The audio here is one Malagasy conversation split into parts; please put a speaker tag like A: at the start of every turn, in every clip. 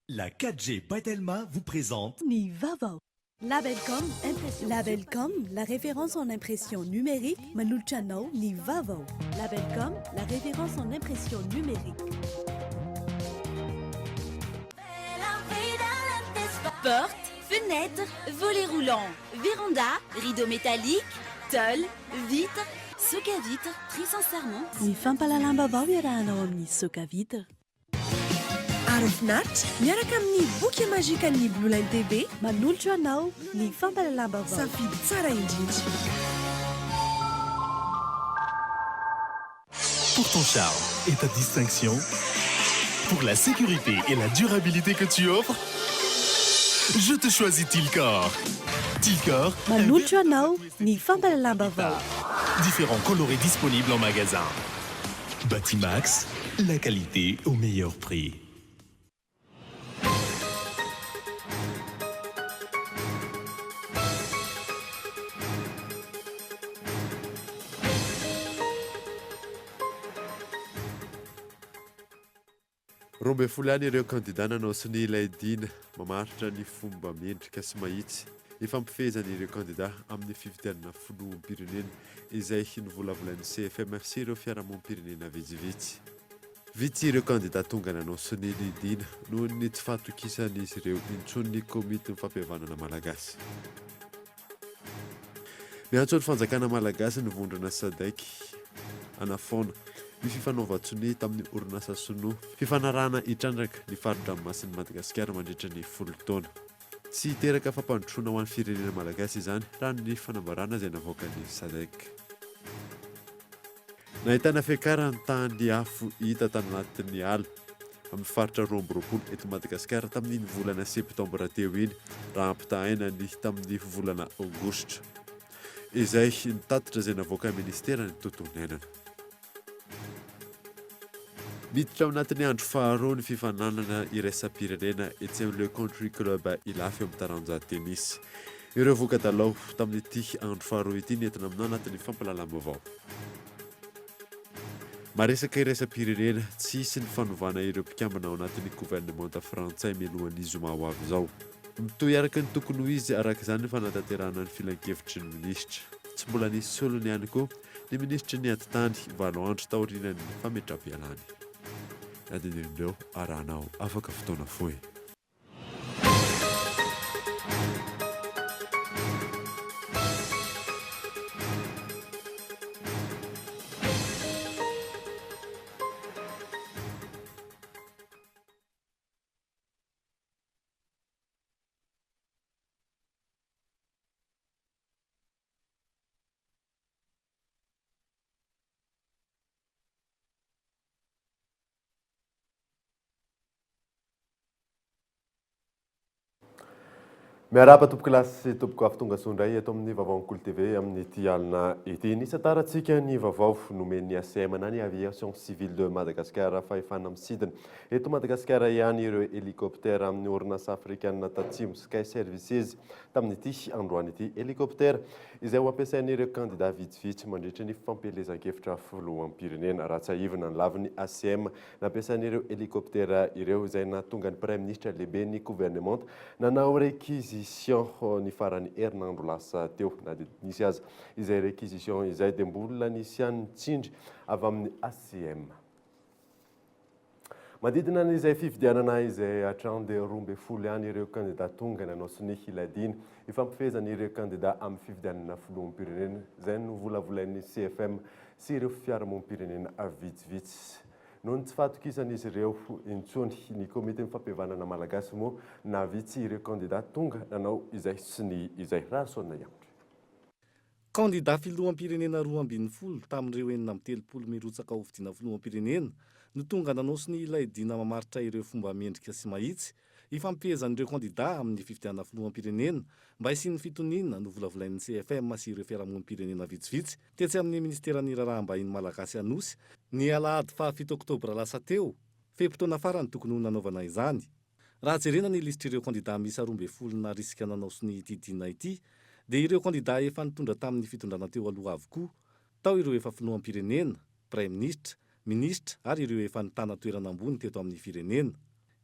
A: La 4G Batelma vous présente
B: Ni Vavo. Labelcom, impression. Labelcom, la référence en impression numérique. Manulchano, ni Vavo. Labelcom, la référence en impression numérique.
C: Portes, fenêtres, volets roulants, véranda, rideaux métalliques, tôle, vitres, soc à vitres, très sincèrement.
B: Ni fampalalamba vao iarahana amin'ny soka vitre.
D: Arofinaritra miaraka amin'ny boky mazika ny Blue Line TV
B: Manolotra anao ny fampalalamba vao.
D: safidy tsara indrindra.
A: pour ton charme et ta distinction, pour la sécurité et la durabilité que tu offres. Je te choisis Tilcor. Tilcor,
B: Manolotra anao ny fampalalamba vao.
A: différents colorés disponibles en magasin. Batimax, la qualité au meilleur prix.
E: Rombe fulany ireo kandida nanao sy ny ilay dina mamaritra ny fomba mendrika sy mahitsy ifampifehezany ireo kandida amin'ny fividianana filoham-pirenena izay novolavolan'ny CFM sy ireo fiarahamonim-pirenena vitsivitsy. Vitsy ireo kandida tonga nanao sy ny dina noho ny tsy fahatokisan'izy ireo intsony ny komity mifampihavanana malagasy. Miantso ny fanjakana malagasy ny vondrana sadaiky anafaona ny fifanaovan-tsony tamin'ny orinasa Sono fifanarahana hitrandraka ny faritra masin'ny Madagasikara mandritra ny 10 taona. Tsy hiteraka fampandrosoana ho an'ny firenena malagasy izany raha ny fanambarana izay navoakan'ny SADC. Nahitana fiakarany tany afo hita tany anatin'ny ala amin'ny faritra 2020 eto Madagasikara tamin'ny volana septambra teo iny raha ampitahaina ny tamin'ny volana aogositra izay nitatitra izay navoaka ministera ny tontolo iainana. Miditra ao anatin'ny andro faharoa ny fifananana iraisam-pirenena etsy amin'ilay country club ilafy amin'ny taranja tennis. Ireo voka-dalao tamin'ity andro faharoa ity nentina aminao anatin'ny fampalalama vao. Maresaka iraisam-pirenena tsisy ny fanovana ireo mpikambana ao anatin'ny gouvernemanta frantsay mialohan'ny zoma ho avy izao. Mitohy araka ny tokony ho izy araka izany ny fanatanterahana ny filan-kevitry ny minisitra. Tsy mbola nisy solony ihany koa ny minisitry ny antitany valo andro taorian'ny fametraha-pialany. Adinindreo arahanao afaka fotoana fohy.
F: Miarapa tompoko lasy tompoko afitonga sondray eto amin'ny Vavaonkolo TV amin'ny ity alina ity. Ny sataratsika ny vaovao nomen'ny ACM na ny aviation civile de Madagascar fa efana misidina eto Madagasikara ihany ireo hélicoptère amin'ny orinasa afrikanina Tatsimo Sky Services tamin'ity androany ity hélicoptère izay ho ampiasain'ireo kandida vitsivitsy mandritra ny fampelezan-kevitra filoham-pirenena. Raha tsy ahivina ny lavin'ny ACM nampiasain'ireo hélicoptère ireo izay nahatonga ny prime ministre lehibe ny gouvernement nanao réquisition ny farany herinandro lasa teo na dia nisy aza izay réquisition izay dia mbola nisy ihany tsindry avy amin'ny ACM. Manodidina n'izay fividianana izay hatramin'ny 12 ihany ireo kandida tonga nanao sy ny hiladina ifampifehezana ireo kandida amin'ny fividianana filoham-pirenena izay novolavolain'ny CFM sy ireo fiarahamonim-pirenena vitsivitsy. Noho ny tsy fahatokisan'izy ireo intsony ny komite mifampihavanana malagasy moa navitsy ireo kandida tonga nanao izay sy ny izay rahasoana ihany.
G: Kandida filoham-pirenena 2020 tamin'ireo 430 mirotsaka ho fidiana filoham-pirenena no tonga nanao sy ny ilay dina mamaritra ireo fomba mendrika sy mahitsy ifampifehezan'ireo kandida amin'ny fividiana filoham-pirenena mba hisian'ny fitoniana no volavolain'ny CFM sy ireo fiarahamonim-pirenena vitsivitsy tetsy amin'ny ministeran'ny raharaham-bahiny malagasy anosy ny alahady fa 7 oktobra lasa teo fepotona farany tokony ho nanaovana izany. Raha jerena ny lisitra ireo kandida misy 12 na risika nanao sy ny ity dina ity dia ireo kandida efa nitondra tamin'ny fitondrana teo aloha avokoa tao ireo efa filoham-pirenena, prime ministre, ministra ary ireo efa nitana toerana ambony teto amin'ny firenena.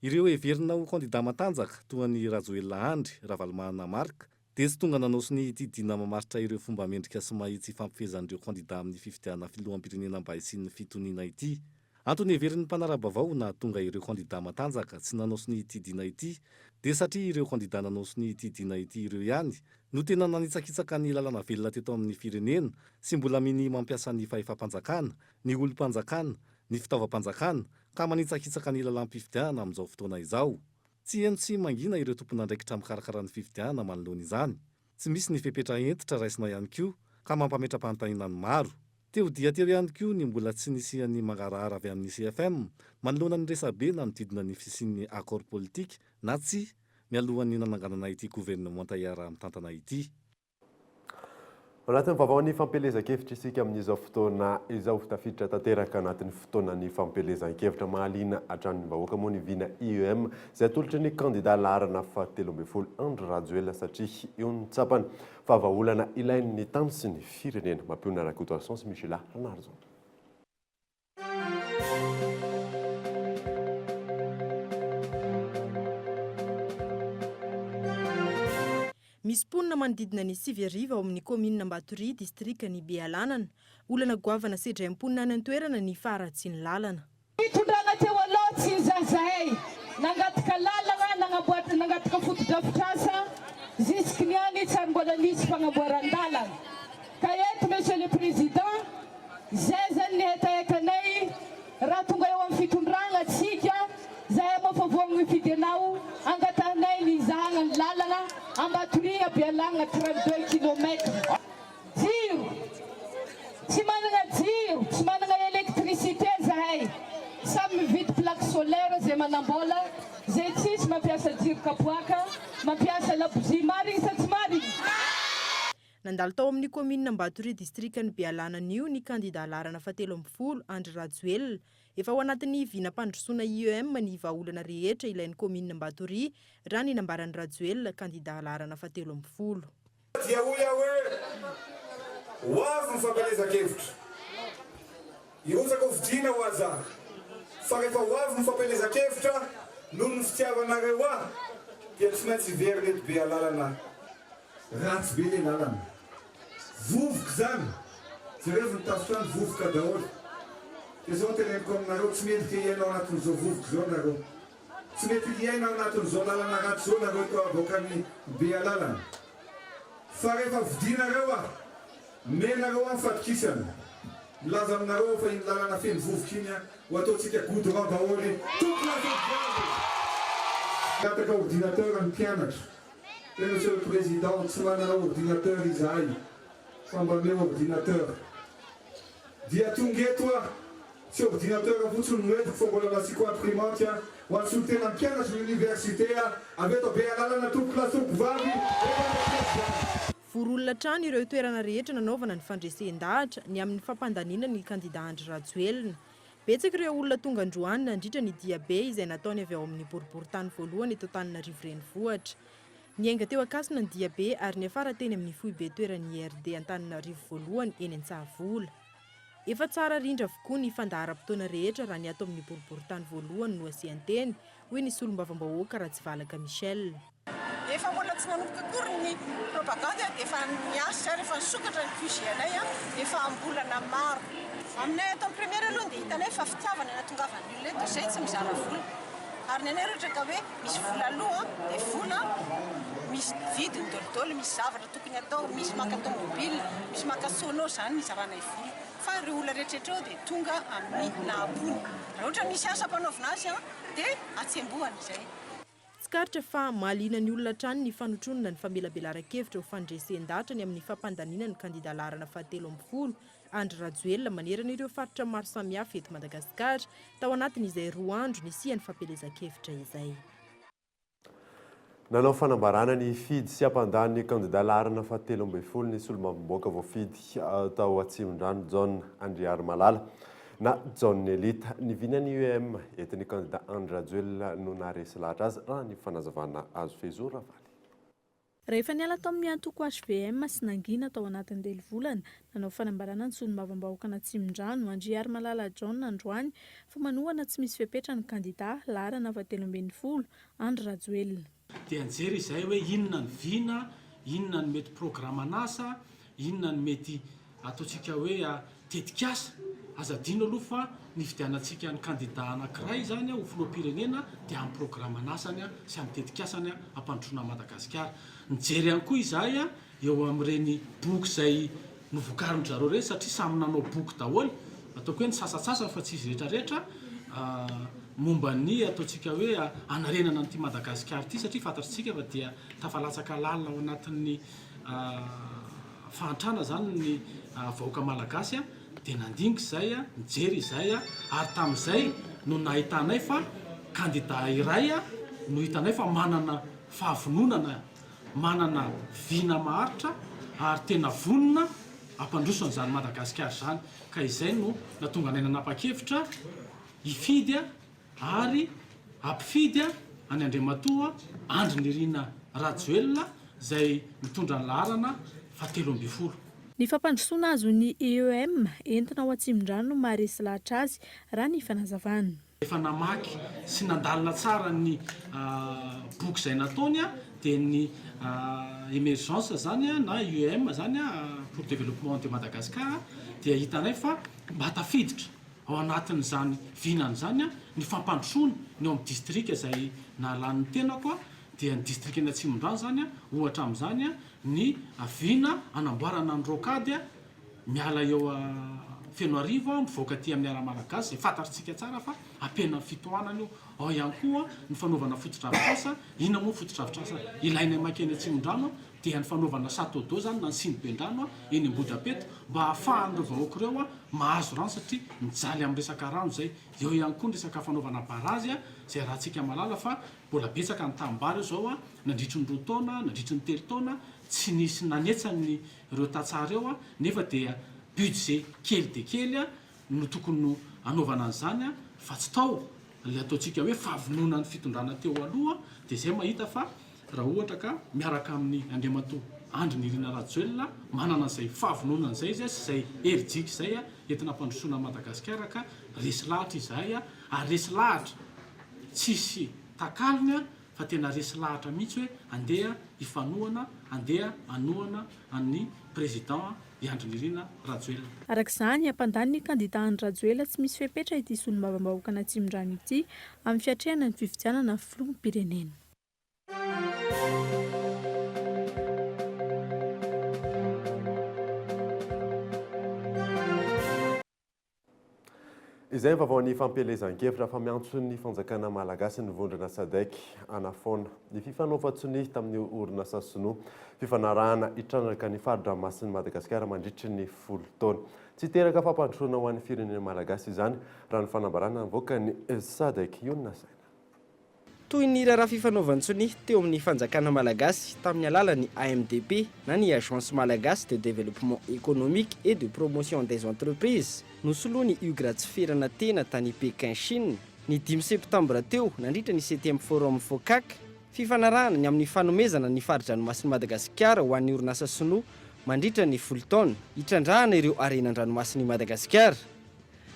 G: Ireo heverina ho kandida matanjaka toa ny Rajoelina Andry, Ravalomahana Marika dia tsy tonga nanaosy ny tidiana mamaritra ireo fomba mendrika sy mahitsy ifampifehezan'ireo kandida amin'ny fifidiana filoham-pirenena mba hisian'ny fitoniana ity. Antony heverin'ny mpanarabavao na tonga ireo kandida matanjaka tsy nanaosy ny tidiana ity dia satria ireo kandida nanaosy ny tidiana ity ireo ihany no tena nanitsakitsaka ny lalana velona teto amin'ny firenena sy mbola miny mampiasa ny fahefam-panjakana, ny olom-panjakana, ny fitaovam-panjakana ka manitsakitsaka ny lalam-pifidiana amin'izao fotoana izao. Tsy heno tsy mangina ireo tompon'andraikitra mikarakara ny fifidiana manoloana izany. Tsy misy ny fepetra entitra raisina ihany koa ka mampametra-panontaniana ny maro. Teo dia teo ihany koa ny mbola tsy nisian'ny mangarahara avy amin'ny CFM manoloana ny resabe na nodidina ny fisian'ny akord politika na tsy mialohan'ny nananganana ity gouvernemanta iara-mitantana ity.
F: Anatin'ny vaovaon'ny fampelezan-kevitra isika amin'izao fotoana izao tafiditra tanteraka anatin'ny fotoanan'ny fampelezan-kevitra mahaliana hatramin'ny vahoaka moa ny viana IEM izay atolotry ny kandida laharana fahatelo ambin'ny folo Andry Rajoelina satria eo ny tsapany fa vahaolana ilain'ny tany sy ny firenena. Mampiona rakoto sy Michela Ranarzo.
H: Misy mponina manodidina ny 7 ao amin'ny komina Mbatory, distrika ny Bealanana, olana goavana sedray mponina any an-toerana ny faratsy ny lalana.
I: Itondrana teo aloha tsy ny zazahay nangataka lalana nangataka fotodrafitrasa jusque niany tsy ary mbola nisy fanamboaran-dalana. Ka eto monsieur le président, zay zany ny hetahetaanay raha tonga eo amin'ny fitondrana atsika zahay mafavoagna mifidy anao angatahnay ny izahana ny lalana Ambatory Bealana 32 km. Jiro tsy manana jiro, tsy manana électricité zahay. Samy mividy plaque solaire zay manambola, zay tsisy mampiasa jiro kapoaka, mampiasa labozia marina sa tsy marina.
H: Nandalo tao amin'ny komina Mbatory, distrika ny Bealana io ny kandida laharana fahatelo ambin'ny folo Andry Rajoelina. Efa ao anatin'ny vinam-pandrosoana IEM ny vahaolana rehetra ilain'ny komina Mbatory raha ny nambaran'ny Rajoelina kandida laharana fahatelo ambin'ny folo.
J: Dia hoy hoe ho avy ny fampelezan-kevitra. Irosaka ho vidiana ho aza. Fa rehefa ho avy ny fampelezan-kevitra noho ny fitiavanareo dia tsy maintsy very eto be lalana. Ratsy be ilay lalana. Vovoka zany. Jereo ny tafitrano vovoka daholo. Izao teneniko aminareo tsy mety hiainao anatin'izao vovoka izao nareo. Tsy mety hiainao anatin'izao lalana ratsy izao nareo to avoaka ny Bealalana. Fa rehefa vidinareo menareo amin'ny fatokisana. Milaza aminareo fa iny lalana feno vovoka iny ho ataontsika goudron daholo. Gataka ordinateur amin'ny mpianatra. Monsieur le Président, tsy manana ordinateur izahay. Fa mba omeo ordinateur. Dia tonga eto tsy ordinateur fotsiny noentiko fa mbola masiko imprimante ho an'ny solitena mpianatra l'université avy eto Bealalana tompo lasoko vavy.
H: Voron'olona trano ireo toerana rehetra nanaovana ny fandresen-dahatra ny amin'ny fampandaniana ny kandida Andry Rajoelina. Betsaka ireo olona tonga androany nandritra ny diabe izay nataony avy ao amin'ny boriboritany voalohany eto Antananarivo renivohitra. Niainga teo akasina ny diabe ary niafara teny amin'ny foibe toeran'ny IRD Antananarivo voalohany eny Antsahavola. Efa tsara rindra avokoa ny fandaharam-potoana rehetra raha ny ato amin'ny boriboritany voalohany no asian-teny hoy ny solombavam-bahoaka Ratsivalaka Michel.
K: Efa mbola tsy nanomboka akory ny propaganda, efa miasa rehefa nisokatra ny fusianay efa ambolana maro. Aminay ato amin'ny première aloha dia hitanay fa fitiavana na tongavan'ny olona eto izay tsy mizara vola. Ary ny anay rehetra ka hoe misy vola aloha dia vola misy vidiny dolodolo, misy zavatra tokony atao, misy maka tomobile, misy maka sono zany nizaranay vola. Fa ireo olona rehetrarehetra dia tonga amin'ny nahabony. Raha ohatra misy asa mpanaovina azy dia atsembohana izay.
H: Tskaritra fa mahaliana ny olona trano ny fanotronona ny famelabelaran-kevitra ho fandresen-dahatra ny amin'ny fampandaniana ny kandida laharana fahatelo ambin'ny folo Andry Rajoelina manerana ireo faritra maro samihafa eto Madagasikara tao anatin'izay 2 andro nisian'ny fampelezan-kevitra izay.
F: Nanao fanambarana ny fidy sy hampandany kandida laharana fahatelo ambin'ny folo ny solombavam-bahoaka voafidy tao Atsimondrano John Andriary Malala na John Nelita ny vinany UM etin'ny kandida Andry Rajoelina no naharesy lahatra azy raha ny fanazavana azo fezo Ravaly.
L: Rehefa niala tao amin'ny antoko HVM sy nangina tao anatin'ny 10 volana, nanao fanambarana ny solombavam-bahoaka na Tsimondrano Andriary Malala John androany fa manohana tsy misy fepetra ny kandida laharana 70 Andry Rajoelina.
M: Dia anjery izay hoe inona ny vina, inona ny mety programanasa, inona ny mety ataontsika hoe tetikasa. Azadino aloha fa ny fidianantsika ny kandida anankiray zany ho filoham-pirenena dia amin'ny programanasany sy amin'ny tetikasany ampandrosoana Madagasikara. Nijery ihany koa izahay eo amin'ireny boky izay novokarin zareo ireny satria samy nanao boky daholo, ataoko hoe ny sasatsasa fa tsy izy rehetrarehetra momba ny ataontsika hoe anarenana n'ity Madagasikara ity satria fantatritsika fa dia tafalatsaka lalina ao anatin'ny fahantrana zany ny vahoaka malagasy dia nandiniky izay nijery izay ary tamin'izay no nahitanay fa kandida iray no hitanay fa manana fahavononana, manana vina maharitra ary tena vonona ampandrosona zany Madagasikara zany, ka izay no natonga anay nanapa-kevitra hifidy ary ampifidy any Andriamatoa Andry Nirina Rajoelina izay mitondra ny laharana 17.
L: Ny fampandrosoana azo ny EEM entina ao Tsimondrano no maharesy lahatra azy raha ny fanazavana.
M: Efa namaky sy nandalina tsara ny boky izay nataony dia ny émergence zany na EEM zany pour développement de Madagascar dia hitanay fa mba tafiditra ao anatin'izany vinany zany ny fampandrosoana ny ao amin'ny distrika izay nahalan'ny tenako dia ny distrika eny Tsimondrano zany ohatra amin'izany ny vina anamboarana ny rokady miala eo Fenoarivo mivoaka aty amin'ny ara malagasy izay fantatritsika tsara fa ampena fitohanana io. Ao ihany koa ny fanaovana fotodrafitrasa, inona moa fotodrafitrasa ilaina makeny Tsimondrano dia ny fanaovana sato-do zany na ny Sinibendrano eny Ambodapeta mba ahafahan'ireo vahoaka ireo mahazo rano satria mijaly amin'ny resaka rano zay. Eo ihany koa ny resaka fanaovana barazy izay rahantsika malala fa mbola betsaka ny tanimbary zao nandritry ny 2 taona, nandritry ny 3 taona tsy nisy nanetsany ireo tantsara eo nefa dia budget kely dia kely no tokony anaovana an'izany fa tsy tao le ataontsika hoe fahavonona ny fitondrana teo aloha dia izay mahita fa raha ohatra ka miaraka amin'ny Andriamatoa Andry Nirina Rajoelina manana izay fahavonona izay izy sy izay herijika izay entina ampandrosoana Madagasikara ka resy lahatra izahay ary resy lahatra tsisy takaliny fa tena resy lahatra mihitsy hoe andeha hifanohana, andeha hanohana an'ny président Andry Nirina Rajoelina.
L: Arak'izany ampandany ny kandida Andry Rajoelina tsy misy fepetra ity solombavam-bahoaka na Tsimondrano ity amin'ny fiatrehana ny fifidianana filoham-pirenena.
F: Izay vaovao ny fampelezan-kevitra fa miantso ny fanjakana malagasy ny vondrona SADC anafoana ny fifanaovan-tsony tamin'ny orinasa sinoa fifanarahana hitrandraka ny faridramasin'ny Madagasikara mandritry ny 10 taona. Tsy teraka fampandrosoana ho an'ny firenena malagasy izany raha ny fanambarana nivoaka ny SADC iona saina.
N: Toy ny raharaha fifanaovan-tsony teo amin'ny fanjakana malagasy tamin'ny alalan'ny AMDP na ny Agence Malagasy de Développement Économique et de Promotion des Entreprises nosoloa ny io-gratifierana tena tany Pékin Chine ny 5 septambra teo nandritra ny 7e Forum FOCAC fifanarahana ny amin'ny fanomezana ny fari-dranomasin'ny Madagasikara ho an'ny orinasa sinoa mandritra ny 10 taona hitrandrahana ireo arenan-dranomasin'ny Madagasikara.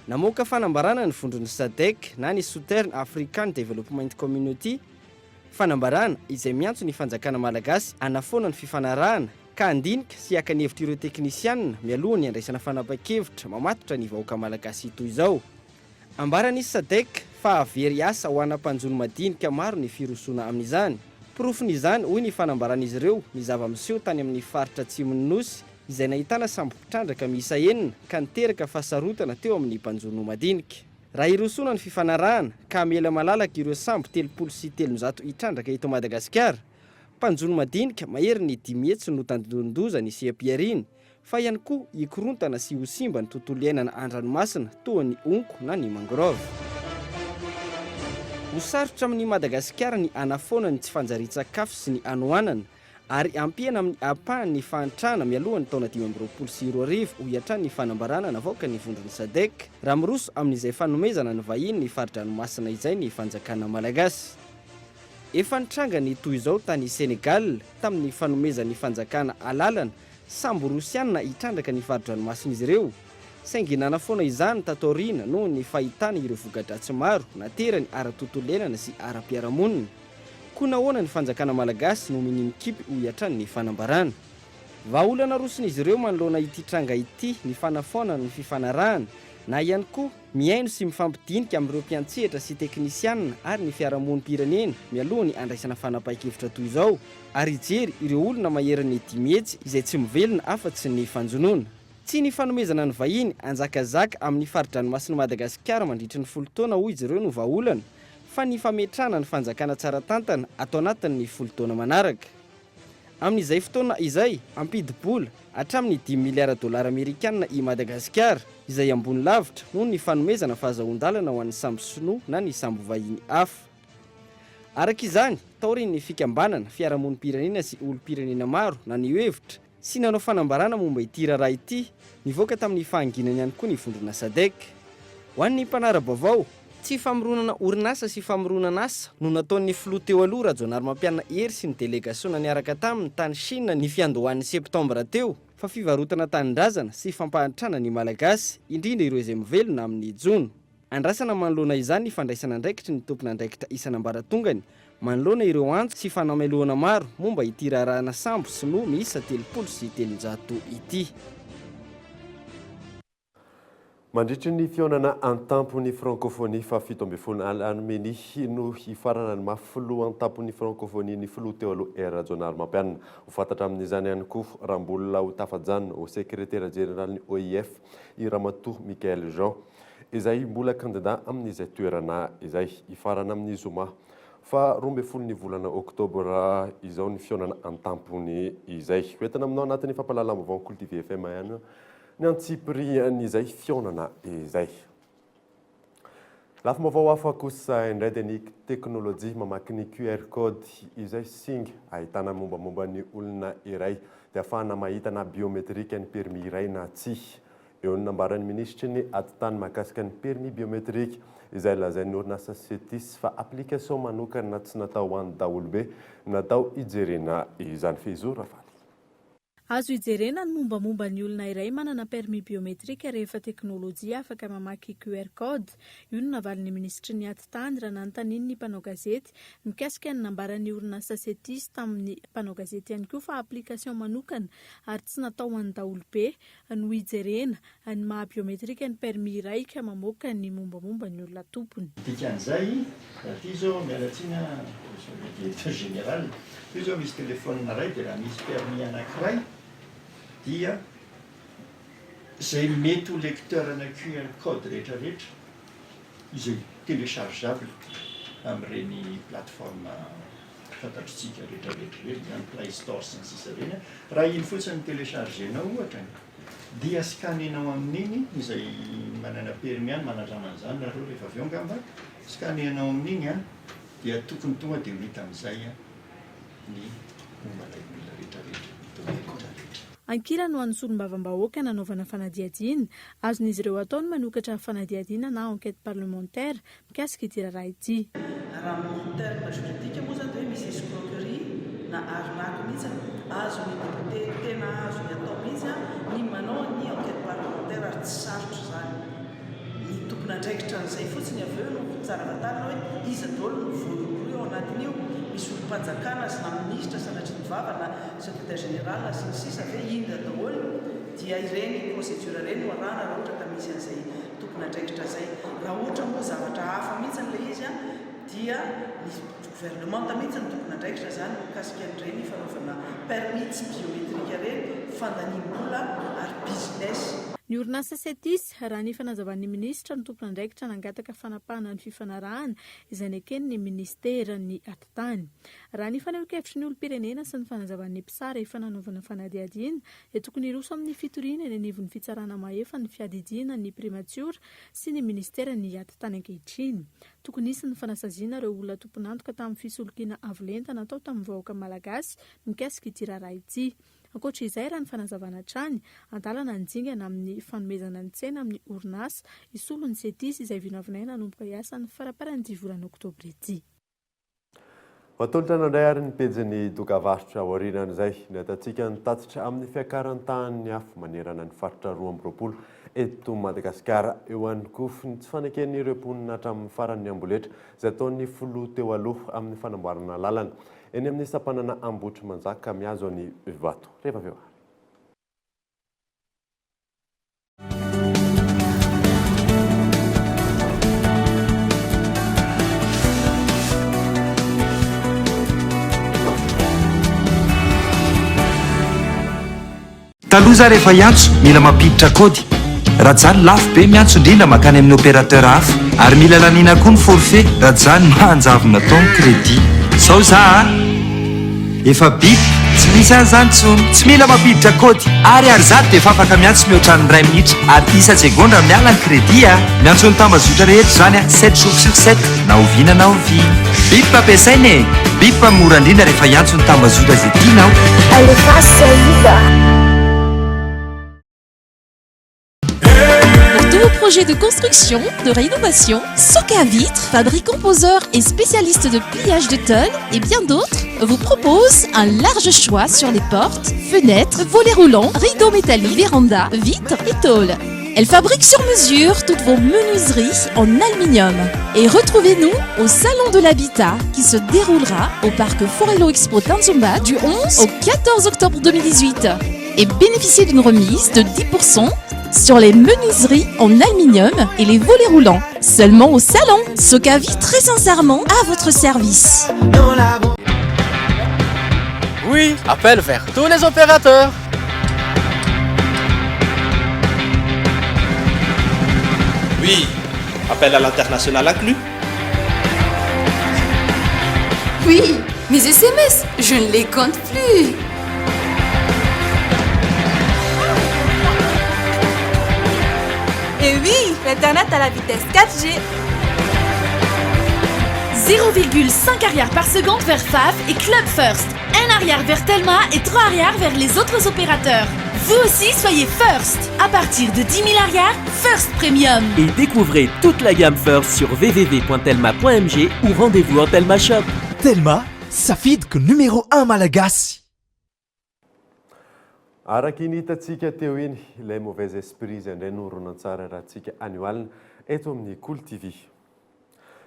N: Namoaka fanambarana ny vondron'ny SADC na ny Southern African Development Community fanambarana izay miantso ny fanjakana malagasy anafoana ny fifanarahana ka andinika sy aka ny hevitra ireo teknisianina mialoha ny andraisana fanapa-kevitra mamatotra ny vahoaka malagasy toy izao. Ambaran'ny SADC fa avery asa ho anam-panjono madinika maro ny firosoana amin'izany. Porofon'izany hoy ny fanambaran'izy ireo ny zava-miseho tany amin'ny faritra Atsimon'ny Nosy izay nahitana sambo mpitrandaka miisa 4 ka niteraka fasarotana teo amin'ny mpanjono madinika. Raha irosoana ny fifanarahana ka mela malalaka ireo sambo 300 sy 300 hitrandraka eto Madagasikara, mpanjono madinika mahery ny 5 hetsy no tandondozany sy ampiariny fa ihany koa hikorontana sy ho simba ny tontolo iainana an-dranomasina toa ny onko na ny mangrove. Ho sarotra amin'ny Madagasikara ny anafoana ny tsy fanjari-tsakafo sy ny anoanana ary ampiana amin'ny apahan'ny fahantrana mialohany taona 2024 ho hiatran'ny fanambarana navoaka ny vondron'ny SADC raha miroso amin'izay fanomezana ny vahiny ny fari-dranomasina izay ny fanjakana malagasy. efa nitranga ny toy izao tany Senegal tamin'ny fanomezan'ny fanjakana alalana sambo rosiana hitrandraka ny faridranomasina izy ireo. Saingy nanafoana izany tatorina noho ny fahitana ireo voka-dratsy maro naterany ara-tontolo iainana sy ara-piarahamonina. Koa nahoana ny fanjakana malagasy no mininikipy ho hiatran'ny ny fanambarana. Vahaolana rosina izy ireo manoloana ity tranga ity ny fanafaona ny fifanarahana na ihany koa miaino sy mifampidinika amin'ireo mpiantsehatra sy teknisianina ary ny fiarahamonim-pirenena mialoha ny andraisana fanapahan-kevitra toy izao ary ijery ireo olona maheriny dimihetsy izay tsy mivelona afa-tsy ny fanjonoana. Tsy ny fanomezana ny vahiny anjakazaka amin'ny faridranomasina Madagasikara mandritra ny 10 taona hoy izy ireo no vahaolana, fa ny fametrahana ny fanjakana tsara tantana atao anatin'ny 10 taona manaraka. Amin'izay fotoana izay ampidi-bola hatramin'ny 10 miliara dolara amerikanina i Madagasikara izay ambony lavitra noho ny fanomezana fahazahon-dalana ho an'ny sambo sinoa na ny sambo vahiny hafa. Araka izany, taorin'ny fikambanana fiarahamonim-pirenena sy olom-pirenena maro na ny hevitra sy nanao fanambarana momba ity raharaha ity nivoaka tamin'ny fahanginany ihany koa ny vondrona SADC. Ho an'ny mpanara-baovao, tsy famoronana orinasa sy famoronana asa no nataon'ny filoha teo aloha Rajaonary Mampianina Hery sy ny delegasiona niaraka tamin'ny tany Chine ny fiandohan'ny septambra teo, fa fivarotana tanindrazana sy fampahantrana ny malagasy, indrindra ireo izay mivelona amin'ny Jona. Andrasana manoloana izany ny fandraisana andraikitry ny tompona andraikitra isanambaratongany, manoloana ireo antso sy fanamelohana maro momba ity raharahana sambo sinoa miisa 300 sy 300 ity.
F: Mandritry ny fionana an-tampony francophonie fa 17 Almeny no hifarana ny mahafiloha an-tampony francophonie ny filoha teo aloha Rajaonary Mampianina. Ho fantatra amin'izany ihany koa raha mbola ho tafajanona au secrétaire général ny OIF i Ramatoa Michael Jean izay mbola candidat amin'izay toerana izay hifarana amin'ny Zoma fa 12 ny volana oktobra izao ny fionana an-tampony izay. Hoentina aminao anatin'ny fampahalalam-baovao Cultive FM ihany ny antsipirian'izay fionana izay. Lafim-baovao hafa kosa indray dia ny teknôlôjia mamaky ny QR code izay singa ahitana mombamomba ny olona iray dia ahafahana mahita na biometrika ny permis iray na tsy. Eo ny nambaran'ny ministry ny atitany mahakasika ny permis biometrika izay lazain'ny orinasa SETIS fa application manokana tsy natao ho an'ny daholobe natao hijerena izany fehizoro avaly.
L: Azo hijerena ny mombamomba ny olona iray manana permis biometrika rehefa teknôlôjia afaka mamaky QR code. Io no navalin'ny ministry ny atitany raha nanontaniany ny mpanao gazety mikasika ny nambaran'ny orinasa SETIS tamin'ny mpanao gazety ihany koa fa application manokana ary tsy natao ho an'ny daholobe no hijerena ny maha biometrika ny permis iray ka mamoaka ny mombamomba ny olona tompony.
O: Dikan'izay, ity zao mialatsina directeur général, io zao misy téléphone iray dia raha misy permis anankiray dia izay mety ho lecteur ana QR code rehetrarehetra izay téléchargeable amin'ireny plateforme fantatritsika rehetrarehetra ireny Play Store sy ny sisa ireny. Raha iny fotsiny téléchargenao ohatra dia scanenao amin'iny izay manana permis any manarana an'izany nareo rehefa avy eo angamba scanenao amin'iny dia tokony tonga dia ho hita amin'izay ny mombalay olona rehetrarehetra.
L: Ankira no an'ny solombavam-bahoaka nanaovana fanadiadiana, azon'izy ireo ataony manokatra fanadiadiana na enquête parlementaire mikasika ity raharaha ity.
P: Raha amin'ny terme juridique moa zany hoe misy escroquerie na arnaque mihitsy azo ny député tena azo ny atao mihitsy ny manao ny enquête parlementaire ary tsy sarotra zany. Ny tompon'andraikitra an'izay fotsiny avy eo no tsara vatarina hoe iza daholo no voalohany eo anatin'io misy olom-panjakana sy na ministra sanatry ny vava na secrétaire général sy ny sisa ve inona daholo dia ireny procédure ireny no arahana raha ohatra ka misy an'izay tompon'andraikitra zay. Raha ohatra moa zavatra hafa mihitsy n'ilay izy dia ny gouvernement mihitsy ny tompon'andraikitra zany mikasika an'ireny fanaovana permis tsy biometrika ireny fandaniam-bola ary business.
L: Ny orinasa SETIS raha ny fanazavan'ny ministra ny tompon'andraikitra nangataka fanapahana ny fifanarahana izay neken'ny ministera ny atitany. Raha ny fanehoan-kevitry ny olom-pirenena sy ny fanazavan'ny mpisara efa nanaovana fanadiadiana dia tokony hiroso amin'ny fitoriana eny anivon'ny fitsarana mahefa ny fiadidiana ny primature sy ny ministera ny atitany ankehitriny. Tokony hisy ny fanasaziana ireo olona tompon'antoka tamin'ny fisolokiana avolenta natao tamin'ny vahoaka malagasy mikasika ity raharaha ity. Ankoatra izay raha ny fanazavana hatrany andalana njingana amin'ny fanomezana ny tsena amin'ny orinasa isolo ny SETIS izay vinavinaina nanomboka hiasa ny faraparan'ny volana oktobra ity.
F: Atolotra anandray ary ny pejiny dokavarotra aorianan'izay ny atantsika ny tatitra amin'ny fiakaran-tany hafa manerana ny faritra 2020 eto Madagasikara eo any kofiny tsy fanaken'ireo mponina hatramin'ny faran'ny amboletra izay ataon'ny filoha teo aloha amin'ny fanamboarana lalana eny amin'ny sampanana Ambotry Manjaka mihazo ny vato rehefa avy eo.
Q: Taloza rehefa hiantso mila mampiditra kody raha zany lafo be miantso indrindra makany amin'ny opérateur hafa ary mila lanina koa ny forfait raha zany mahanjavona taony crédit sao za efa bip tsy misy an'izany tsony tsy mila mampiditra kody ary zato dia efa afaka miantso mihoatrany 2 minitra ary isa segondra miala ny crédit miantso ny tambazotra rehetra zany 7 jours sur 7 na oviana na oviana bip ampiasaina bip mora indrindra rehefa hiantso ny tambazotra zay tianao
R: Pour tous vos projets de construction, de rénovation, Soka Vitre, fabricant poseur et spécialiste de pliage de tôle et bien d'autres, vous propose un large choix sur les portes, fenêtres, volets roulants, rideaux métalliques, vérandas, vitres et tôles. Elle fabrique sur mesure toutes vos menuiseries en aluminium. Et retrouvez-nous au Salon de l'Habitat qui se déroulera au parc Forello Expo Tanzumba du 11 au 14 octobre 2018. Et bénéficiez d'une remise de 10% sur les menuiseries en aluminium et les volets roulants. Seulement au salon. Soka Vitre, très sincèrement à votre service.
S: Oui, appel vers tous les opérateurs. Oui, appel à l'international inclus.
T: Oui, mes SMS, je ne les compte plus.
U: Et oui, l'Internet à la vitesse 4G.
R: 0,5 arrière par seconde vers FAF et Club First. 1 arrière vers Telma et 3 arrière vers les autres opérateurs. Vous aussi, soyez First. À partir de 10 000 arrières, First Premium.
V: Et découvrez toute la gamme First sur www.telma.mg ou rendez-vous en Telma Shop.
W: Telma, safidy numéro 1 malagasy.
F: Araka ny hitantsika teo iny ilay mauvais esprit izay indray noronantsara raha tsika anioalina eto amin'ny Cool TV.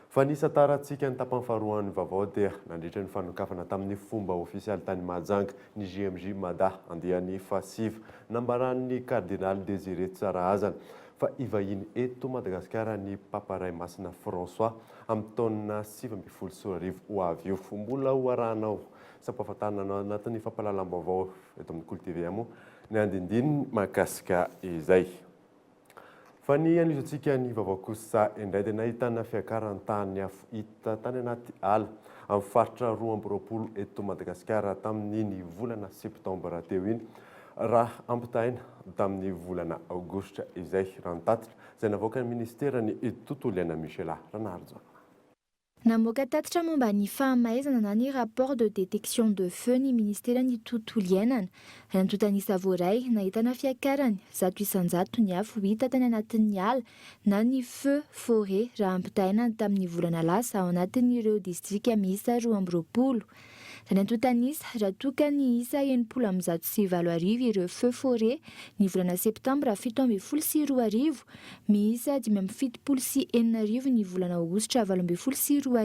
F: Fa nisatarantsika ny tapany faharoan'ny vaovao dia nandritra ny fanokafana tamin'ny fomba ofisialy tany Mahajanga ny JMJ Mada andehan'ny fasiva nambaran'ny cardinal Désiré Tsarahazana fa ivahiny eto Madagasikara ny paparay masina François amin'ny taona 2024 ho avy eo mbola ho arahanao sampahafantarana anatin'ny fampahalalam-baovao eto amin'ny Cool TV amo ny andindiny mahakasika izay. Fa ny an'izantsika ny vaovao kosa indray dia nahitana fiakaran-tany hafa hita tany anaty ala amin'ny faritra 2020 eto Madagasikara tamin'ny volana septambra teo iny raha ampitaina tamin'ny volana aogositra izay raha nitatitra izay navoaka ny ministerany tontolo iaina Michela Ranarjo.
X: Namoaka tatitra momba ny fahamaizana na ny rapport de détection de feu ny ministerany tontolo iainana nantontanisa voaray nahitana fiakarany 100 ny afo hita tany anatin'ny ala na ny feu forêt raha ampitaina tamin'ny volana lasa ao anatin'ireo distrika miisa 20. Raha nantontanisa raha toka ny isa 790 ireo feu forêt ny volana septambra 724 miisa 579 ny volana aogositra 2022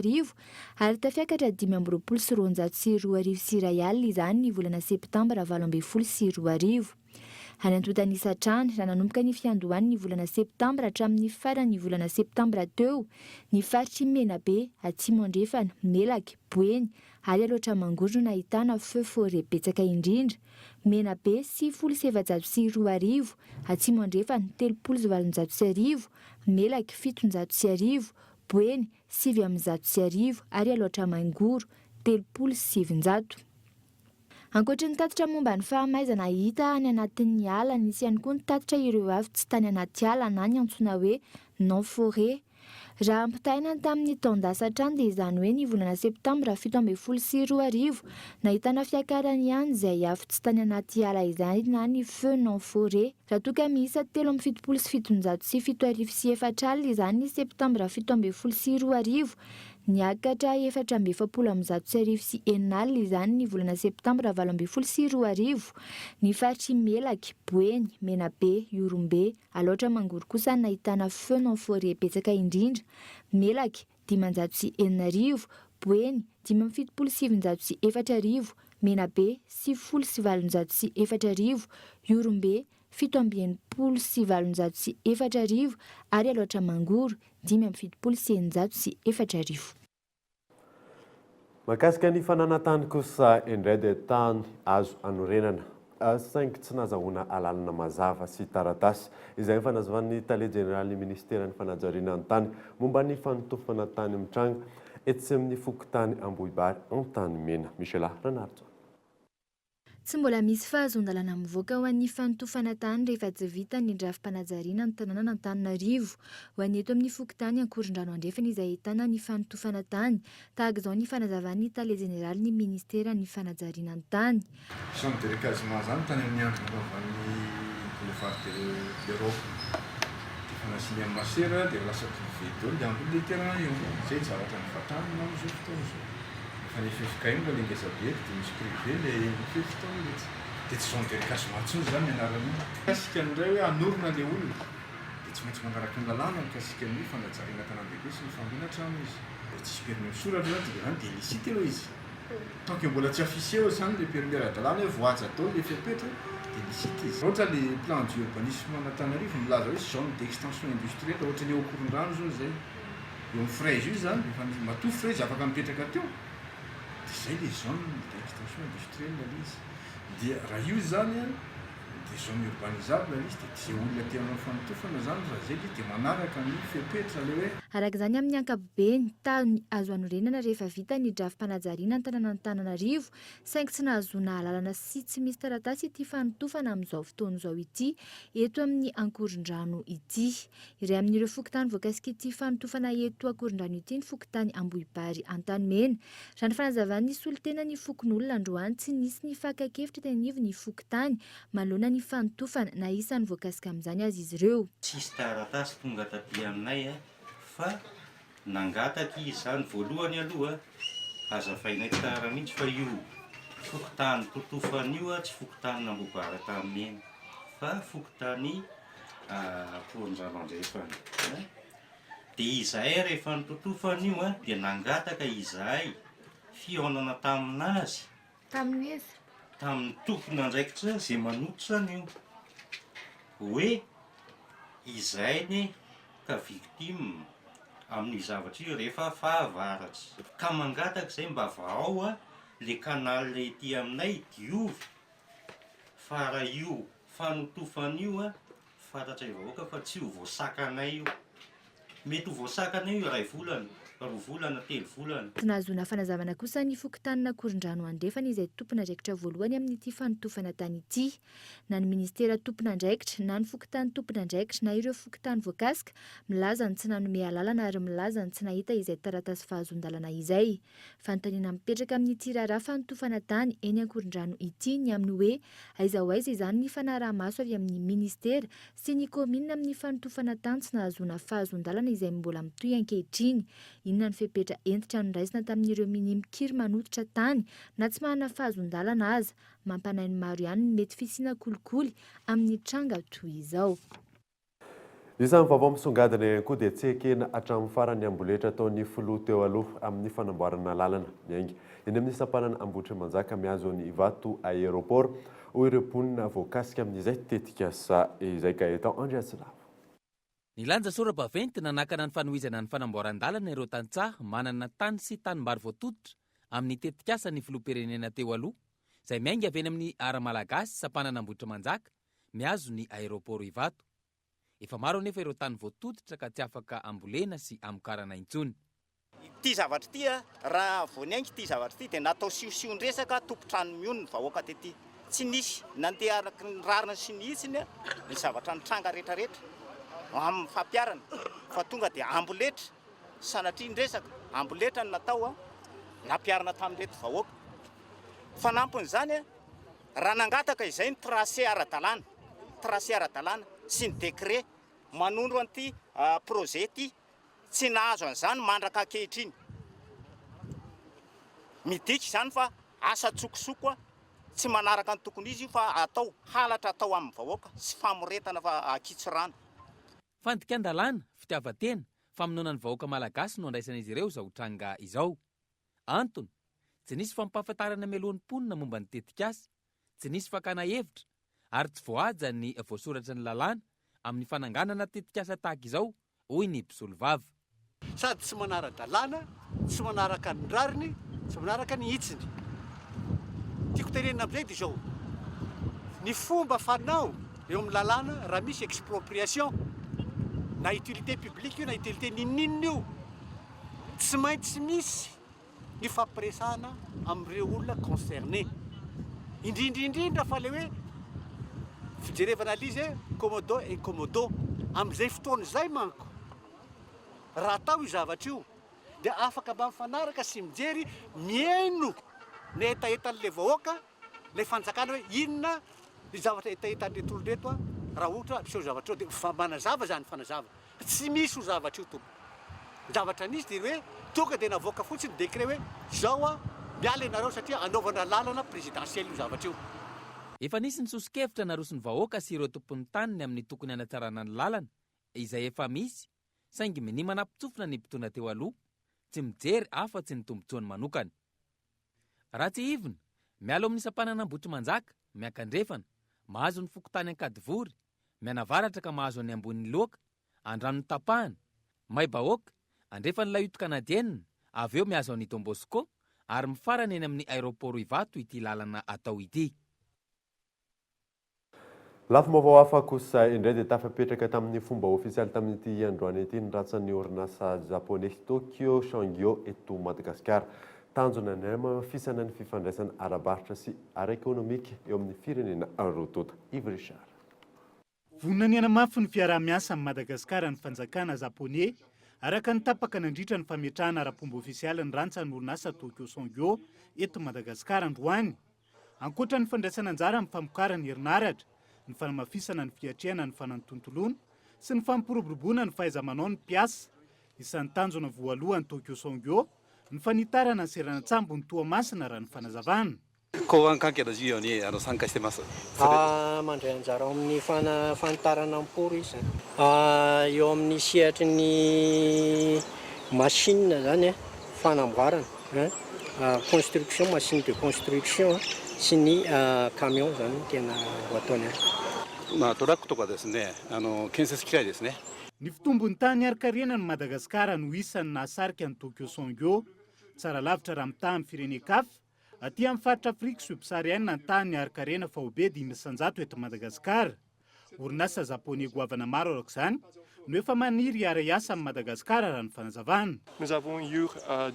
X: ary tafiakatra 522 sy iray alina izany ny volana septambra 2022. Hanantontanisa trany raha nanomboka ny fiandohany ny volana septambra hatramin'ny faran'ny volana septambra teo ny faritry Menabe, Atsimo andrefana, Melaky, Boeny ary aloatra mangorona ahitana feu forêt betsaka indrindra. Menabe 720 Atsimo andrefana 320 Melaky 700 Boeny 700 ary aloatra mangoro 307. Ankoatra ny tatitra momba ny fahamaizana hita any anatin'ny ala nisy ihany koa ny tatitra ireo avy tsy tany anaty ala na ny antsoina hoe non forêt. Raha ampitaina tamin'ny taondasa hatrany dia izany hoe ny volana septambra 2022 nahitana fiakarany ihany izay avy tsy tany anaty ala izany na ny feu non forêt. Raha toka miisa 377 sy 704 alina izany ny septambra 2022 niakatra 4,740 izany ny volana septambra 2024. Ny faritry Melaky, Boeny, Menabe, Iorombe, Alaotra Mangoro kosa nahitana feu non forêt betsaka indrindra. Melaky 540, Boeny 577, Menabe 7,4, Iorombe 7,7 ary Alaotra Mangoro 5,7.
F: Mahakasika ny fananantany kosa indray dia tany azo anorenana saingy tsy nazahoana alalana mazava sy taratasy. Izay ny fanazavan'ny tale jeneraly ministeran'ny fanajariana ny tany momba ny fanotofana tany mitranga etsy amin'ny fokotany Ambohibary Antanimena. Michela Ranarjo.
X: Tsy mbola misy fahazon-dalana mivoaka ho an'ny fanotofana tany rehefa tsy vita ny ndrafim-panajariana ny tanàna Antananarivo. Ho an'ny eto amin'ny fokotany Ankorondrano Andrefana izay ahitana ny fanotofana tany, tahaka izao ny fanazavan'ny tale jeneraly ny ministera ny fanajariana ny tany.
A: Chambre de recasement zany tany amin'ny andro nanaovan'ny boulevard de l'Europe. Dia fanasiany amin'ny masera dia lasa privé daholo dia ambony ilay terrain io. Izay zavatra ny fatranina amin'izao fotoana izao. Fa ny FFK io mbola ngeza be dia misy privé ilay fotoana mety. Dia tsy chambre de recasement intsony zany ny anarany. Kasika indray hoe anorina ilay olona dia tsy maintsy manaraka ny lalàna mikasika ny fanajariana tanàn-dehibe sy ny fambina trano izy. Tsisy permis misoratra zany dia zany dia licite aloha izy. Tant que mbola tsy affiché eo zany le permis ara-dalàna hoe voaja daholo le fepetra dia licite izy. Ohatra le plan d'urbanisme Antananarivo milaza hoe zone d'extension industrielle ohatra ny eo Ankorondrano zao zay. Eo amin'ny fraise io zany efa matoa fraise afaka mipetraka teo. Dia zay le zone d'extension industrielle izy. Dia raha io zany dia zone urbanisable izy dia tsy olona ty amin'ny fanotofana zany raha zay dia manaraka ny fepetra le hoe.
X: Araka izany amin'ny ankapobeny tany azo anorenana rehefa vita ny drafim-panajariana ny tanàna Antananarivo, saingy tsy nahazoana alalana sy tsy misy taratasy ity fanotofana amin'izao fotoana izao ity eto amin'ny Ankorondrano ity. Iray amin'ireo fokotany voakasika ity fanotofana eto Ankorondrano ity ny fokotany Ambohibary Antanimena. Raha ny fanazavan'ny solitena ny fokon'olona androany tsy nisy ny fakakefitra teny anivo ny fokotany manoloana ny fanotofana na isan'ny voakasika amin'izany azy izy ireo.
B: Tsisy taratasy tonga taty aminay fa nangataka izy zany voalohany aloha azafainay tsara mihitsy fa io fokotany totofana io tsy fokotany Ambohibary Antanimena fa fokotany Ankorondrano Andrefana. Dia izahay rehefa nitotofana io dia nangataka izahay fihaonana taminazy tamin'ny tompony andraikitra izay manototra an'io hoe izahay ny ka victime amin'ny zavatra io rehefa fahavaratra ka mangataka izay mba vao le canal le ety aminay diovy fa raha io fanotofana io fantatra vahoaka fa tsy ho voasakanay io. Mety ho voasakanay io iray volana, roa volana, telo volana.
X: Tsy nahazoana fanazavana kosa ny fokotanina Ankorondrano Andrefana izay tompon'andraikitra voalohany amin'ity fanotofana tany ity. Na ny ministera tompon'andraikitra na ny fokotany tompon'andraikitra na ireo fokotany voakasika milaza ny tsy nanome alalana ary milaza ny tsy nahita izay taratasy fahazon-dalana izay. Fanontaniana mipetraka amin'ity raharaha fanotofana tany eny Ankorondrano ity ny amin'ny hoe aiza ho aiza izany ny fanaraha-maso avy amin'ny ministera sy ny komina amin'ny fanotofana tany tsy nahazoana fahazon-dalana izay mbola mitohy ankehitriny. Inona ny fepetra entitra noraisina tamin'ireo minimikiry manototra tany na tsy manana fahazon-dalana aza, mampanainy maro ihany ny mety fisiana kolikoly amin'ny tranga toy izao.
F: Isan'ny vaovao misongadina ihany koa dia tsy ekena hatramin'ny farany amboletra ataon'ny filoha teo aloha amin'ny fanamboarana lalana miainga eny amin'ny sampanana Ambohitrimanjaka mihazo ny vato aéroport ho ireo mponina voakasika amin'izay tetika sa izay ka eto Andriatsilavo.
C: Ny lanja sora-baventy nanakana ny fanohizana ny fanamboaran-dalana ireo tantsaha manana tany sy tanimbary voatototra amin'ny tetikasa ny filoham-pirenena teo aloha izay miainga avy eny amin'ny ara-malagasy sampanana Ambohitrimanjaka mihazo ny aéroport Ivato. Efa maro anefa ireo tany voatototra ka tsy afaka ambolena sy amokarana intsony.
D: Ty zavatra ty raha voaniaingy ty zavatra ty dia natao siosion-dresaka tompo-trano mionona vahoaka tety. Tsy nisy nandeha araky ny rarina sy ny itsiny ny zavatra ny tranga rehetrarehetra amin'ny fampiarana fa tonga dia amboletra sanatria ny-resaka amboletra ny natao nampiarana tamin'reto vahoaka. Fanampon'izany raha nangataka izay ny tracé ara-dalàna sy ny décret manondro an'ity projet ty tsy nahazo an'izany mandraka ankehitriny midika izany fa asa tsokosoko tsy manaraka ny tokony izy fa atao halatra atao amin'ny vahoaka sy famoretana fa akitsirana.
C: Fandikan-dalàna, fitiavan-tena, famonoana ny vahoaka malagasy no andraisan'izy ireo izao tranga izao. Antony, tsy nisy fampahafantarana mialohan'ny mponina momba ny tetikasa, tsy nisy fakana hevitra, ary tsy voahaja ny voasoratra ny lalàna amin'ny fananganana tetikasa tahaka izao, hoy ny mpisolo vava.
E: Sady tsy manara-dalàna, tsy manaraka ny rariny, tsy manaraka ny hitsiny. Tiako tenenina amin'izay dia izao, ny fomba fanao eo amin'ny lalàna raha misy expropriation na utilité publique io na utilité ninninina io, tsy maintsy misy ny fampiresahana amin'ireo olona concerné. Indrindra fa le hoe fijerevana alizy commodo incommodo amin'izay fotoana izay manko. Raha atao io zavatra io dia afaka mba mifanaraka sy mijery miaino ny etaetan'le vahoaka, le fanjakana hoe inona ny zavatra etaetan'reto olo reto raha ohatra miseho zavatra io dia manazava zany fanazava. Tsy misy ho zavatra io tompo. Zavatra nisy dia hoe tonga dia navoaka fotsiny décret hoe zao miala ianareo satria anaovana lalana présidentiel io zavatra io.
C: Efa nisy ny sosikevitra narosony vahoaka sy ireo tompon'ny taniny amin'ny tokony hanatsarana ny lalana, izay efa misy, saingy ny manampitsofina ny mpitona teo aloha, tsy mijery afa-tsy ny tombotsoany manokana. Raha tsy ivona, mialo amin'ny sampanana ambotry manjaka, miankandrefana, mahazo ny fokotany ankadivory, mianavaratra ka mahazo any ambon'ny loaka, andranony tapahana, may bahoaka, andrefa ny layoto kanadienne, avy eo miazo any Don Bosco, ary mifarana eny amin'ny aéroport Ivato ity lalana atao ity.
F: Lafim-baovao hafa kosa indray dia tafapetraka tamin'ny fomba ofisialy tamin'ity androany ity ny ratsan'ny orinasa japonais Tokyo Sangyo eto Madagasikara. Tanjona ny mafisana ny fifandraisana ara-baritra sy ara-ekonomika eo amin'ny firenena rotota. Yves Richard.
G: Vonaniana mafy ny fiarah-miasa amin'ny Madagasikara ny fanjakana japonais araka ny tapaka nandritra ny fametrahana ara-pomba ofisialy ny rantsan'ny orinasa Tokyo Sangyo eto Madagasikara androany. Ankoatra ny fandraisana anjara amin'ny famokarana herinaratra, ny fanamafisana ny fiatrehana ny fanantontoloana sy ny fampiroboroboana ny fahaiza-manao ny mpiasa. Isan'ny tanjona voalohany Tokyo Sangyo ny fanitarana ny seranatsambo ny toamasina raha ny fanazavana.
I: Mandray anjara amin'ny fanitarana amporo izy eo amin'ny sihatry ny machine zany fanamboarana construction, machine de construction sy ny camion zany tena ataony.
G: Ny fitombony tany arikariana ny Madagasikara no isan'ny nahasarika ny Tokyo Sangyo. Tsara lavitra raha mitaha amin'ny firenen-kafa, aty amin'ny faritra Afrika subsahariana ny tany arikariana fa hobe 500 eto Madagasikara. Orinasa japonais goavana maro arak'izany no efa maniry hiara-iasa amin'ny Madagasikara raha ny fanazavana.
J: Nous avons eu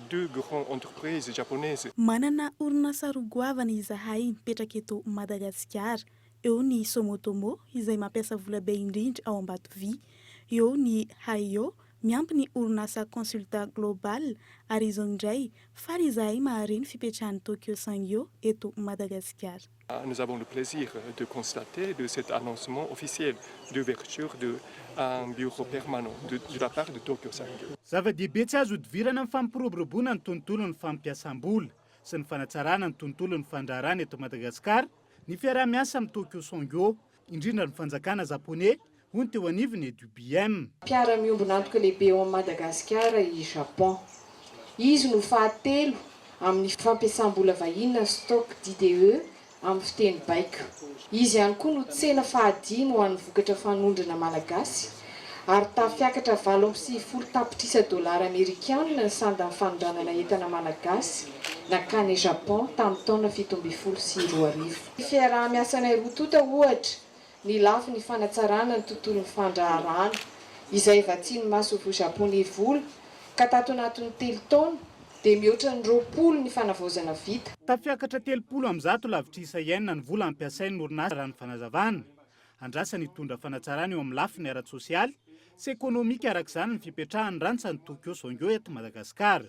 J: deux grandes entreprises japonaises.
L: Manana orinasa roa goavana izahay mipetraka eto Madagasikara. Eo ny Somotomo izay mampiasa volabe indrindra ao Ambatovy. Eo ny Hayo miampy ny orinasa Consulta Global ary izao indray fary izahay mahareny fipetrahan'ny Tokyo Sangyo eto Madagasikara.
J: Nous avons le plaisir de constater de cet annoncement officiel d'ouverture d'un bureau permanent de la part de Tokyo Sangyo.
G: Zava-dehibe tsy azo hodivirana amin'ny fampiroboroboana ny tontolon'ny fampiasam-bola sy ny fanatsarana ny tontolon'ny fandraharana eto Madagasikara. Ny fiarah-miasa amin'ny Tokyo Sangyo, indrindra ny fanjakana japonais, hoy teo anivony EDUBM.
Y: Mpiara-miombona antoka lehibe ao Madagasikara i Japon. Izy no fahatelo amin'ny fampiasam-bola vahiny stock d'IDE amin'ny fiteny baika. Izy ihany koa no tsena fahadimy ho an'ny vokatra fanondrana malagasy ary tafiakatra 740 tapitrisa dolara amerikanina ny sanda ny fanondranana entana malagasy nakany Japon tamin'ny taona 17 sy 2000. Fiarah-miasanay rotota ohatra ny lafo ny fanatsarana ny tontolon'ny fandraharana izay vatsiany maso ho japonais vola ka tato anatin'ny 3 taona dia mihoatra ny 20 ny fanavaozana vita.
G: Tafiakatra 300 lavitrisa ienina ny vola ampiasain'ny orinasa raha ny fanazavana. Andrasa ny tondra fanatsarana eo amin'ny lafiny ara-tsosialy sy ekonomika arak'izany ny fipetrahany rantsan'ny Tokyo Sangyo eto Madagasikara.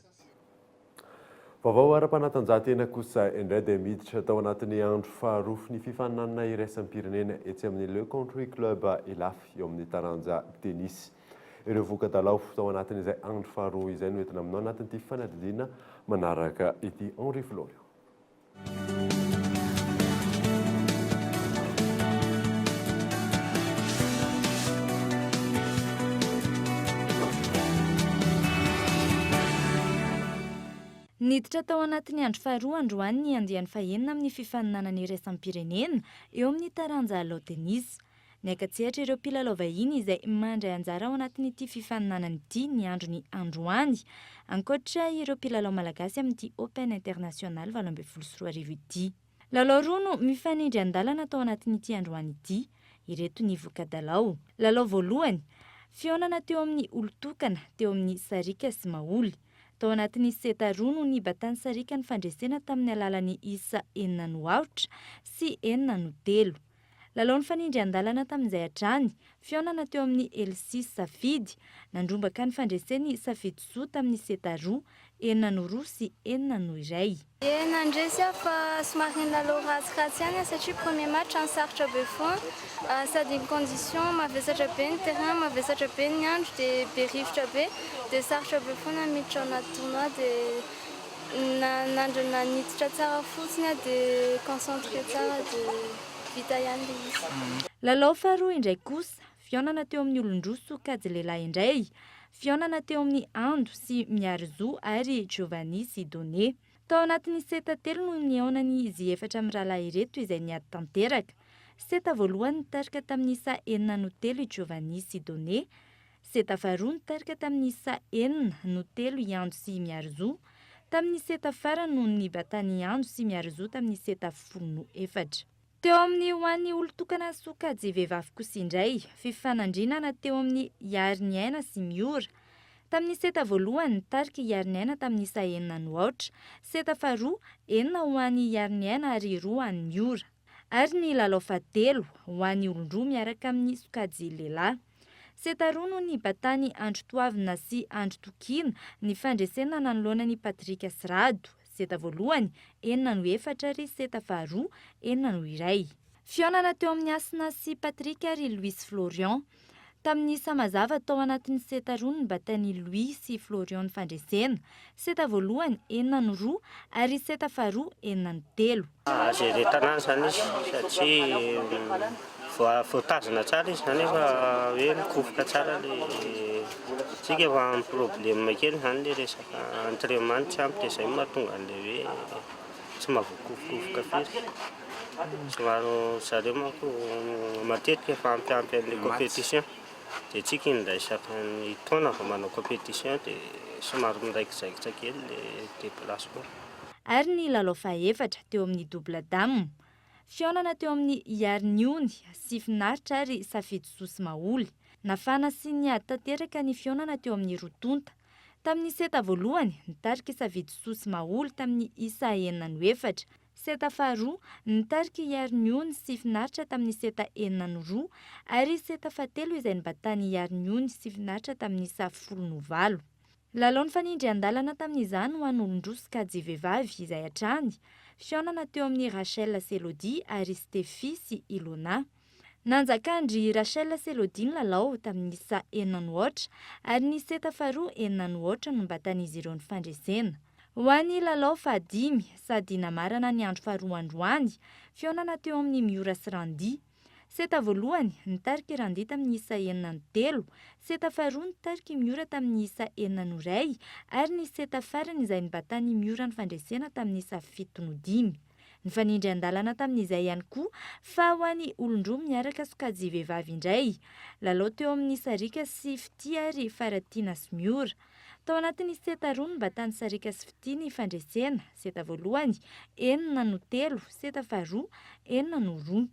F: Vaovao ara-panatanjahantena kosa indray dia miditra tao anatin'ny andro faharoa ny fifaninanana iraisam-pirenena etsy amin'ny Le Country Club Ilafy eo amin'ny taranja tenisy. Ireo voka-dalao tao anatin'izay andro faharoa izay no entina aminao anatin'ity fanadidina manaraka ity Henri Florian.
H: Niditra tao anatin'ny andro faharoa androany ny andiany fahenina amin'ny fifaninana ny iraisam-pirenena eo amin'ny taranja laotenisy. Ny ankatsehatra ireo mpilalao vahiny izay mandray anjara ao anatin'ity fifaninanana ity ny andro ny androany, ankoatra ireo mpilalao malagasy amin'ity Open International 2024 ity. Lalao roa no mifanindry andalana tao anatin'ity androany ity, ireto ny voka-dalao. Lalao voalohany, fionana teo amin'ny olon-tokana teo amin'ny Sarika sy Maholy. Tao anatin'ny seta roa no nibatany Sarika ny fandresena tamin'ny alalan'ny isa 4-0 sy 4-3. Lalao ny fanindry andalana tamin'izay hatrany, fionana teo amin'ny Elsis Safidy, nandrombaka ny fandreseny Safidy Soa tamin'ny seta roa, 4-2 sy 4-1.
K: Nandresy aho fa somary ny lalao ratsiratsy ihany satria premier match any sarotra be foana, sady ny condition mavesatra be ny terrain, mavesatra be ny andro, dia be rivotra be, dia sarotra be foana miditra ao anaty tournoi, dia nandro nanititra tsara fotsiny dia concentré tsara dia vita ihany ilay izy.
H: Lalao faharoa indray kosa, fionana teo amin'ny olon-droso kajy lehilahy indray, fionana teo amin'ny Ando sy Miarizo ary Giovanni Sidone. Tao anatin'ny seta telo no niaonany izy efatra amin'ny rahalahy ireto izay niady tanteraka. Seta voalohany nitarika tamin'ny isa 4-3 Giovanni Sidone, seta faharoa nitarika tamin'ny isa 4-3 i Ando sy Miarizo, tamin'ny seta farany no nibatany Ando sy Miarizo tamin'ny seta 14. Teo amin'ny ho an'ny olon-tokana sokajy vehivavy kosa indray, fifanandrinana teo amin'ny Yarniaina sy Miora. Tamin'ny seta voalohany nitarika Yarniaina tamin'ny isa 4-0, seta faharoa 4 ho an'ny Yarniaina ary 2 ho an'ny Miora. Ary ny lalao fahatelo ho an'ny olon-droa miaraka amin'ny sokajy lehilahy. Seta roa no nibatany Andro Toavina sy Andro Tokina ny fandresena nanoloana ny Patrika Sirado. Seta voalohany 4-4 ary seta faharoa 4-1. Fionana teo amin'ny Asina sy Patrika ary Louis Florian. Tamin'ny isa mazava tao anatin'ny seta roa no nibatany Louis sy Florian ny fandresena. Seta voalohany 4-2 ary seta faharoa 4-3.
M: Zay retanany zany izy satria voatazana tsara izy zany efa hoe mikofoka tsara le tsika efa amin'ny problème kely zany le resaka entraînement tsy ampy dia izay mahatonga an'ilay hoe tsy mahavoakofokofoka firy. Somaro zareo manko matetika efa ampiampy an'ilay compétition dia tsika indray isaky ny taona fa manao compétition dia somaro miraikidraikitra kely le déplacement.
H: Ary ny lalao fahaefatra teo amin'ny double dame, fionana teo amin'ny Yarniony sy finaritra ary Safidy Soa sy Maholy. Nafana sy niady tanteraka ny fionana teo amin'ny rotonta. Tamin'ny seta voalohany nitarika Safidy Soa sy Maholy tamin'ny isa 4-4, seta faharoa nitarika Yarniony sy finaritra tamin'ny seta 4-2 ary seta fahatelo izay nibatany Yarniony sy finaritra tamin'ny isa 14-9. Lalao ny fanindry andalana tamin'izany ho an'ny olon-droso kajy vehivavy izay hatrany, fionana teo amin'ny Rachel Selody ary Stéphie sy Ilona. Nanjakandry Rachel Selody ny lalao tamin'ny isa 4-0 ary ny seta faharoa 4-0 no nibatan'izy ireo ny fandresena. Ho an'ny lalao fahadimy sady namarana ny andro faharoa androany, fionana teo amin'ny Miora sy Randi. Seta voalohany nitarika Randi tamin'ny isa 4-3, seta faharoa nitarika Miora tamin'ny isa 4-1 ary ny seta farany izay nibatany Miora ny fandresena tamin'ny isa 7-5. Ny fanindry andalana tamin'izay ihany koa fa ho an'ny olon-droa miaraka sokajy vehivavy indray. Lalao teo amin'ny Sarika sy Fity ary Faratina sy Miora. Tao anatin'ny seta roa nibatany Sarika sy Fity ny fandresena, seta voalohany 4-3, seta faharoa 4-2.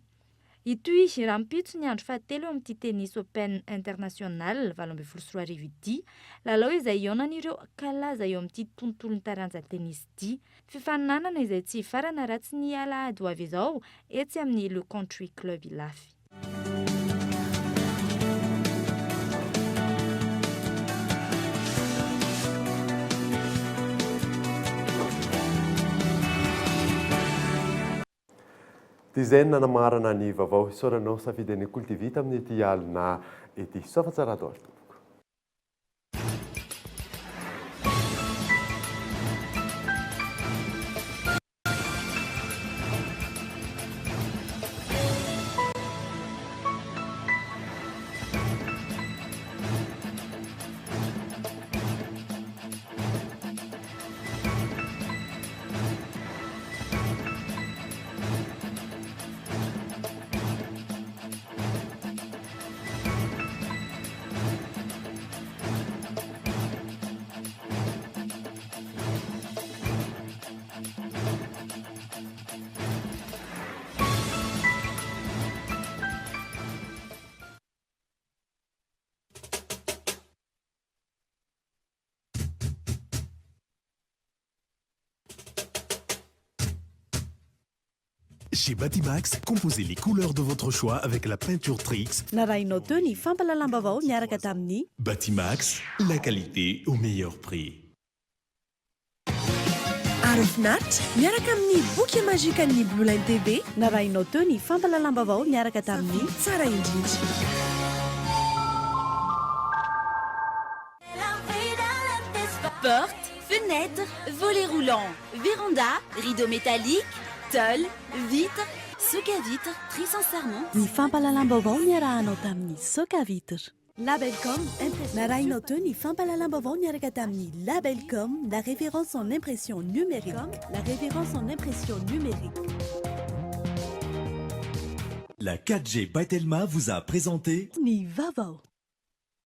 H: Itoy raha mipitso ny andro fahatelo amin'ity tennis Open International 2024 ity, lalao izay ionan'ireo kalaza eo amin'ity tontolon'ny taranja tennis ity. Fifaninanana izay tsy farana ratsy ny alahady ho avy izao etsy amin'ny Le Country Club Ilafy.
F: Dizaine nanamarana ny vaovao isaoranao safidy any Kultivita amin'ity alina ity. Sofa tsara tompoko.
N: Chez Batimax, composez les couleurs de votre choix avec la peinture Trix.
O: Narainao teo ny fampalalambavao miaraka tamin'ny
N: Batimax, la qualité au meilleur prix.
O: Arofnat, miaraka amin'ny boky mazika ny Blue Line TV, narainao teo ny fampalalambavao miaraka tamin'ny Tsara indrindra.
P: Portes, fenêtres, volets roulants, véranda, rideaux métalliques, tôle, vitres, soc à vitres, tri sans serment.
O: Ny fampalalam-baovao niarahanao tamin'ny soc à vitres. Labelcom, narainao teo ny fampalalam-baovao niaraka tamin'ny Labelcom, la référence en impression numérique. La référence en impression numérique.
W: La 4G by Telma vous a présenté
O: Ni Vavao.